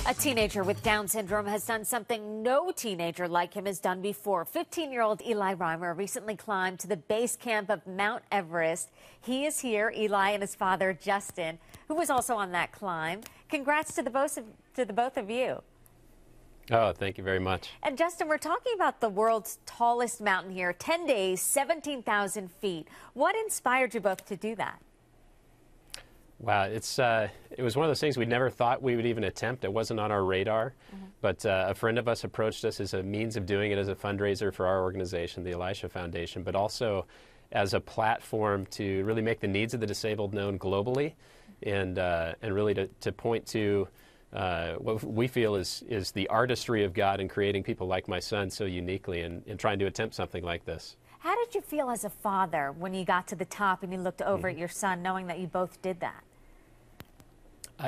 A teenager with Down syndrome has done something no teenager like him has done before. 15-year-old Eli Reimer recently climbed to the base camp of Mount Everest. He is here, Eli and his father, Justin, who was also on that climb. Congrats to the both of you. Oh, thank you very much. And Justin, we're talking about the world's tallest mountain here, 10 days, 17,000 feet. What inspired you both to do that? Wow, it was one of those things we never thought we would even attempt. It wasn't on our radar, but a friend of us approached us as a means of doing it as a fundraiser for our organization, the Elisha Foundation, but also as a platform to really make the needs of the disabled known globally, and really to point to what we feel is the artistry of God in creating people like my son so uniquely, and trying to attempt something like this. How did you feel as a father when you got to the top and you looked over at your son, knowing that you both did that?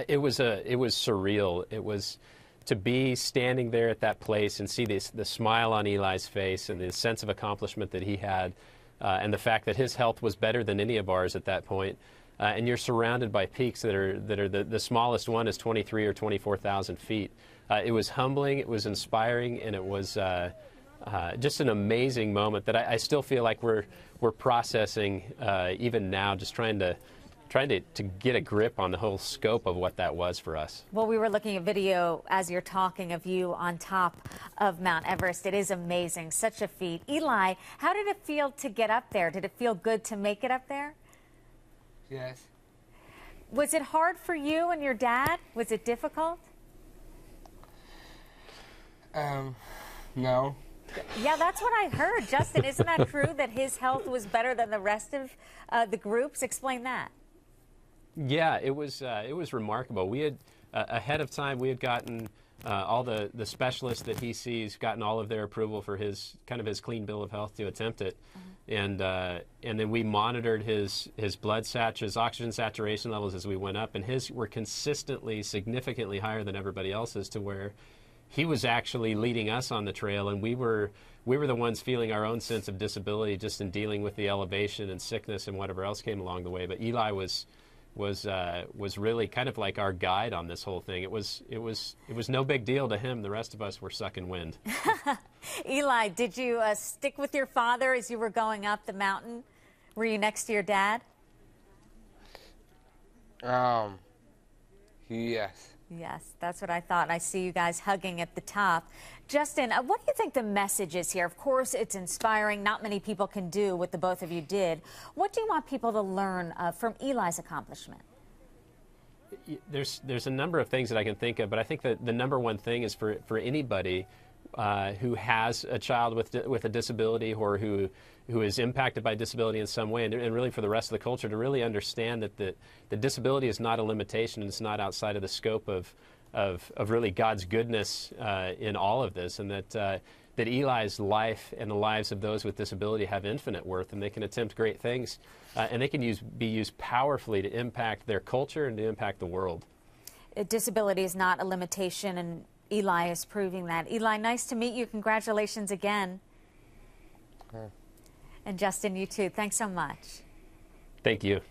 It was surreal. It was to be standing there at that place and see the smile on Eli's face and the sense of accomplishment that he had, and the fact that his health was better than any of ours at that point. And you're surrounded by peaks that are the smallest one is 23 or 24,000 feet. It was humbling, it was inspiring, and it was just an amazing moment that I still feel like we're processing even now, just trying to get a grip on the whole scope of what that was for us. Well, we were looking at video as you're talking of you on top of Mount Everest. It is amazing, such a feat. Eli, how did it feel to get up there? Did it feel good to make it up there? Yes. Was it hard for you and your dad? Was it difficult? No. Yeah, that's what I heard. Justin, isn't that true that his health was better than the rest of the groups? Explain that. Yeah, it was remarkable. We had ahead of time we had gotten all the specialists that he sees, gotten all of their approval for his clean bill of health to attempt it, and then we monitored his blood his oxygen saturation levels as we went up, and his were consistently significantly higher than everybody else's, to where he was actually leading us on the trail, and we were the ones feeling our own sense of disability just in dealing with the elevation and sickness and whatever else came along the way. But Eli was really kind of like our guide on this whole thing. It was no big deal to him. The rest of us were sucking wind. Eli, did you stick with your father as you were going up the mountain? Were you next to your dad? Yes. Yes, that's what I thought. I see you guys hugging at the top. Justin, what do you think the message is here? Of course, it's inspiring. Not many people can do what the both of you did. What do you want people to learn from Eli's accomplishment? There's a number of things that I can think of, but I think that the number one thing is for anybody who has a child with a disability, or who is impacted by disability in some way, and really for the rest of the culture, to really understand that the disability is not a limitation. It's not outside of the scope of really God's goodness in all of this, and that Eli's life and the lives of those with disability have infinite worth, and they can attempt great things, and they can be used powerfully to impact their culture and to impact the world. Disability is not a limitation, and Eli is proving that. Eli, nice to meet you. Congratulations again. Okay. And Justin, you too. Thanks so much. Thank you.